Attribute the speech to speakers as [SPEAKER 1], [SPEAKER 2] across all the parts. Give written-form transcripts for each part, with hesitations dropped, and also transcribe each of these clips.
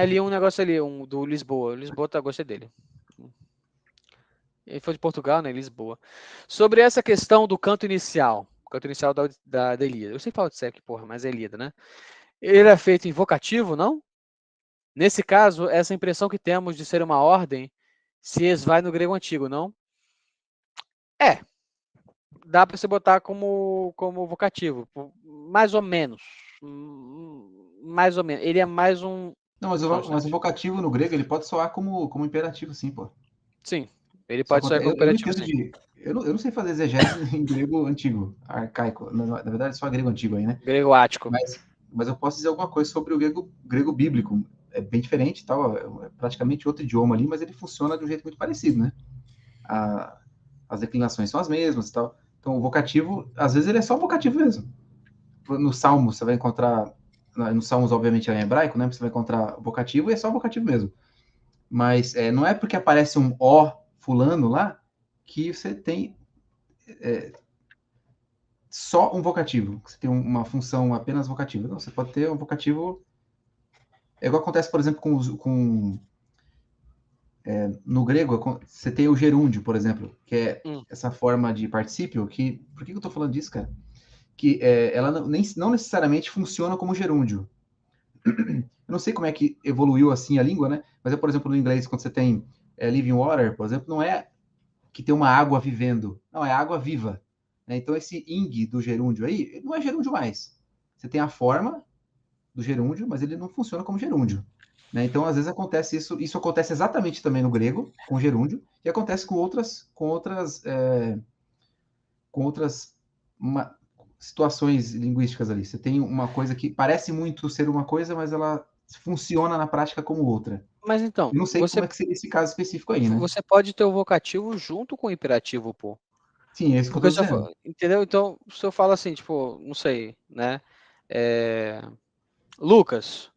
[SPEAKER 1] ali um negócio ali, do Lisboa. Lisboa, gostei dele. Ele foi de Portugal, né? Lisboa. Sobre essa questão do canto inicial da Ilíada. Eu sempre falo de sério, porra, mas é Ilíada, né? Ele é feito em vocativo, não? Nesse caso, essa impressão que temos de ser uma ordem se esvai no grego antigo, não? É, dá para você botar como vocativo, mais ou menos. Mais ou menos. Ele é mais um.
[SPEAKER 2] Não, mas o vocativo no grego ele pode soar como imperativo, sim, pô.
[SPEAKER 1] Sim, ele
[SPEAKER 2] Só
[SPEAKER 1] pode ser
[SPEAKER 2] acontece, eu não
[SPEAKER 1] imperativo,
[SPEAKER 2] entendo
[SPEAKER 1] sim.
[SPEAKER 2] de. Eu não sei fazer exegese em grego antigo, arcaico. Na verdade, só grego antigo aí, né?
[SPEAKER 1] Grego ático.
[SPEAKER 2] Mas eu posso dizer alguma coisa sobre o grego bíblico. É bem diferente, tal, é praticamente outro idioma ali, mas ele funciona de um jeito muito parecido, né? As declinações são as mesmas e tal. Então, o vocativo, às vezes, ele é só vocativo mesmo. No Salmo, você vai encontrar. No Salmos, obviamente, é em hebraico, né? Você vai encontrar vocativo e é só vocativo mesmo. Mas não é porque aparece um ó fulano lá que você tem só um vocativo, que você tem uma função apenas vocativa. Não, você pode ter um vocativo. É igual acontece, por exemplo, no grego, você tem o gerúndio, por exemplo, que é essa forma de particípio que. Por que eu estou falando disso, cara? Que ela não necessariamente funciona como gerúndio. Eu não sei como é que evoluiu assim a língua, né? Mas, por exemplo, no inglês, quando você tem living water, por exemplo, não é que tem uma água vivendo. Não, é água viva. Né? Então, esse ing do gerúndio aí, não é gerúndio mais. Você tem a forma do gerúndio, mas ele não funciona como gerúndio. Né? Então, às vezes acontece isso. Isso acontece exatamente também no grego, com gerúndio, e acontece com outras situações linguísticas ali. Você tem uma coisa que parece muito ser uma coisa, mas ela funciona na prática como outra.
[SPEAKER 1] Mas então,
[SPEAKER 2] Eu não sei como é que seria esse caso específico aí, né?
[SPEAKER 1] você pode ter o vocativo junto com o imperativo, pô.
[SPEAKER 2] Sim, é isso que eu
[SPEAKER 1] Porque
[SPEAKER 2] tô
[SPEAKER 1] se eu,
[SPEAKER 2] dizendo.
[SPEAKER 1] entendeu? Então, se eu falo assim, tipo, não sei, né? Lucas,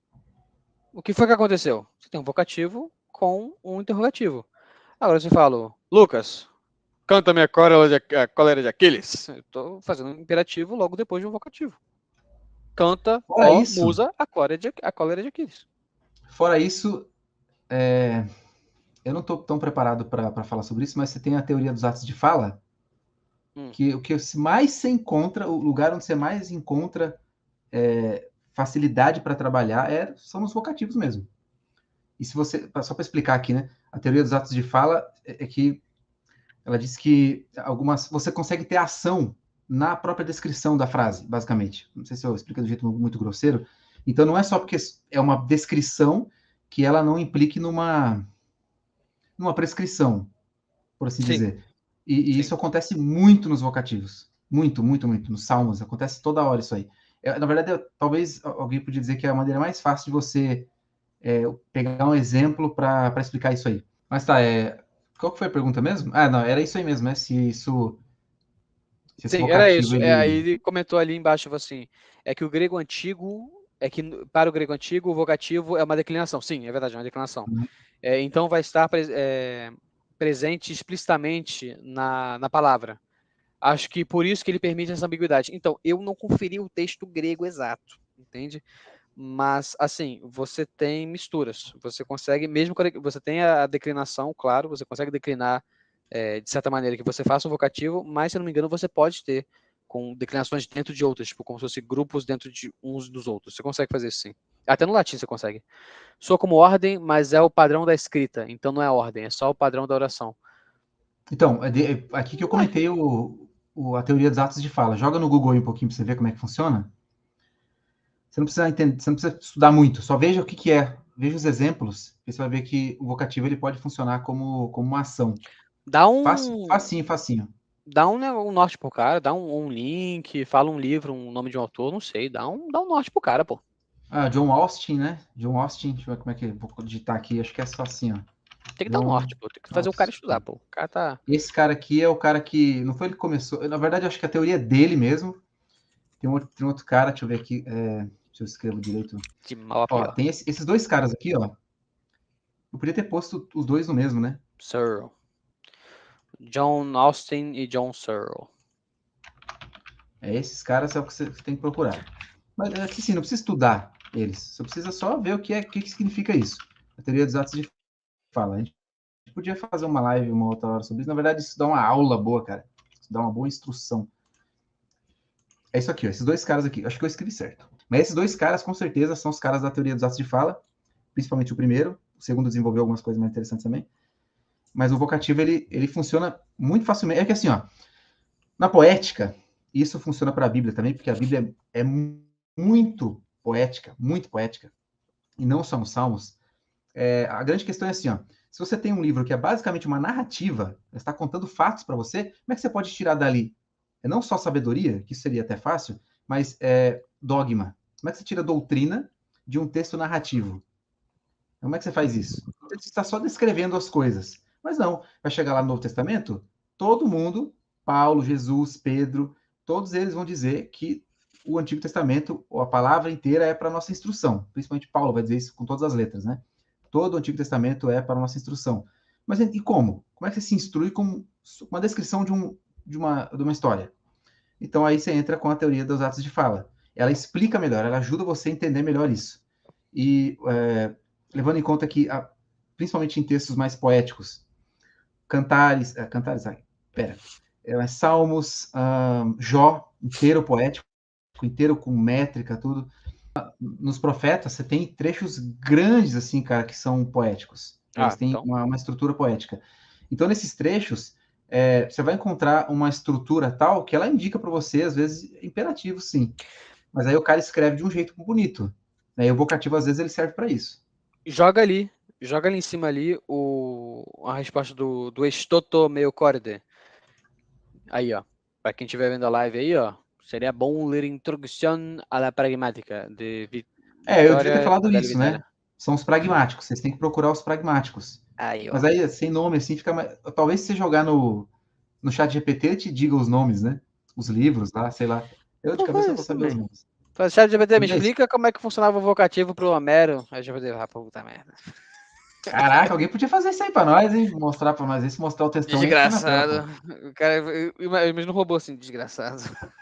[SPEAKER 1] o que foi que aconteceu? Você tem um vocativo com um interrogativo. Agora você fala, Lucas, canta-me a cólera de Aquiles. Eu estou fazendo um imperativo logo depois de um vocativo. Canta,
[SPEAKER 2] Fora
[SPEAKER 1] ó,
[SPEAKER 2] isso,
[SPEAKER 1] musa, a cólera de Aquiles.
[SPEAKER 2] fora isso, eu não estou tão preparado para falar sobre isso, mas você tem a teoria dos atos de fala, que o que mais você encontra, o lugar onde você mais encontra facilidade para trabalhar são nos vocativos mesmo. E se você, só para explicar aqui, né? A teoria dos atos de fala é que ela diz que você consegue ter ação na própria descrição da frase, basicamente. Não sei se eu explico de um jeito muito grosseiro. Então não é só porque é uma descrição que ela não implique numa prescrição, por assim
[SPEAKER 1] Sim,
[SPEAKER 2] dizer. E
[SPEAKER 1] sim.
[SPEAKER 2] isso acontece muito nos vocativos. Muito, muito, muito. Nos salmos. Acontece toda hora isso aí. Na verdade, talvez alguém podia dizer que é a maneira mais fácil de você pegar um exemplo para explicar isso aí. Mas tá, qual que foi a pergunta mesmo? Ah, não, era isso aí mesmo, né? Se esse
[SPEAKER 1] Sim, era
[SPEAKER 2] vocativo,
[SPEAKER 1] isso. Aí
[SPEAKER 2] ele...
[SPEAKER 1] ele comentou ali embaixo, assim, é que o grego antigo, para o grego antigo, o vocativo é uma declinação. Sim, é verdade, é uma declinação. Então vai estar presente explicitamente na palavra. Acho que por isso que ele permite essa ambiguidade. Então, eu não conferi o texto grego exato, entende? Mas, assim, você tem misturas. Você consegue, mesmo quando você tem a declinação, claro, você consegue declinar de certa maneira que você faça um vocativo, mas, se não me engano, você pode ter com declinações dentro de outras, tipo, como se fossem grupos dentro de uns dos outros. Você consegue fazer isso, sim. Até no latim você consegue. Soa como ordem, mas é o padrão da escrita, então não é ordem, é só o padrão da oração.
[SPEAKER 2] Então, aqui que eu comentei a teoria dos atos de fala. Joga no Google aí um pouquinho para você ver como é que funciona. Você não precisa entender, você não precisa estudar muito, só veja o que é. Veja os exemplos, e você vai ver que o vocativo ele pode funcionar como uma ação.
[SPEAKER 1] Dá
[SPEAKER 2] Facinho, facinho.
[SPEAKER 1] dá um norte pro cara, dá um link, fala um livro, um nome de um autor, não sei, dá um norte pro cara, pô.
[SPEAKER 2] Ah, John Austin, né? John Austin, deixa eu ver como é que vou digitar aqui, acho que é só assim, ó.
[SPEAKER 1] Tem que dar um
[SPEAKER 2] John
[SPEAKER 1] norte, pô, tem que fazer o cara estudar,
[SPEAKER 2] Austin.
[SPEAKER 1] pô. O cara tá
[SPEAKER 2] Esse cara aqui é o cara que. Não foi ele que começou. Na verdade, eu acho que a teoria é dele mesmo. Tem outro cara, deixa eu ver aqui. Deixa eu escrever direito.
[SPEAKER 1] de mal a
[SPEAKER 2] Ó,
[SPEAKER 1] pior.
[SPEAKER 2] tem esses dois caras aqui, ó. Eu podia ter posto os dois no mesmo, né?
[SPEAKER 1] Searle. John Austin e John Searle.
[SPEAKER 2] Esses caras é o que você tem que procurar. Mas aqui sim, não precisa estudar. eles. Você precisa só ver o que significa isso. A teoria dos atos de fala. A gente podia fazer uma live uma outra hora sobre isso. Na verdade, isso dá uma aula boa, cara. Isso dá uma boa instrução. É isso aqui, ó, esses dois caras aqui. Acho que eu escrevi certo. Mas esses dois caras, com certeza, são os caras da teoria dos atos de fala. Principalmente o primeiro. O segundo desenvolveu algumas coisas mais interessantes também. Mas o vocativo, ele funciona muito facilmente. É que assim, ó, na poética, isso funciona para a Bíblia também, porque a Bíblia é muito poética, e não só nos Salmos. A grande questão é assim, ó, se você tem um livro que é basicamente uma narrativa, está contando fatos para você, como é que você pode tirar dali? É não só sabedoria, que isso seria até fácil, mas dogma. Como é que você tira doutrina de um texto narrativo? Como é que você faz isso? Você está só descrevendo as coisas. Mas não, vai chegar lá no Novo Testamento, todo mundo, Paulo, Jesus, Pedro, todos eles vão dizer que o Antigo Testamento, a palavra inteira é para nossa instrução. Principalmente Paulo vai dizer isso com todas as letras, né? Todo o Antigo Testamento é para nossa instrução. Mas e como? Como é que você se instrui com uma descrição de uma história? Então aí você entra com a teoria dos atos de fala. Ela explica melhor, ela ajuda você a entender melhor isso. E levando em conta que, principalmente em textos mais poéticos, Salmos, Jó, inteiro poético, inteiro com métrica, tudo. Nos profetas, você tem trechos grandes, assim, cara, que são poéticos. Eles têm
[SPEAKER 1] então.
[SPEAKER 2] uma estrutura poética. Então, nesses trechos, você vai encontrar uma estrutura tal que ela indica para você, às vezes, imperativo, sim. Mas aí o cara escreve de um jeito bonito. Né? E o vocativo, às vezes, ele serve para isso.
[SPEAKER 1] Joga ali em cima ali a resposta do Estoto Meio Corde. Aí, ó. Para quem estiver vendo a live aí, ó. Seria bom ler Introdução à la Pragmática, de
[SPEAKER 2] Eu devia ter
[SPEAKER 1] Vitória
[SPEAKER 2] falado
[SPEAKER 1] Adele
[SPEAKER 2] isso, né?
[SPEAKER 1] Vitale.
[SPEAKER 2] São os pragmáticos. Vocês têm que procurar os pragmáticos.
[SPEAKER 1] Aí, ó.
[SPEAKER 2] Mas aí, sem nome, assim, fica mais... Talvez se você jogar no chat GPT, ele te diga os nomes, né? Os livros lá, sei lá. Eu, de cabeça, vou saber os nomes.
[SPEAKER 1] O chat GPT me
[SPEAKER 2] Mas é isso.
[SPEAKER 1] explica como é que funcionava o vocativo pro Homero. Aí o GPT, puta merda.
[SPEAKER 2] Caraca, alguém podia fazer isso aí pra nós, hein? Mostrar pra nós isso, mostrar o textão aí, a gente põe na tela,
[SPEAKER 1] Desgraçado.
[SPEAKER 2] pô.
[SPEAKER 1] O cara, imagina um robô assim, desgraçado.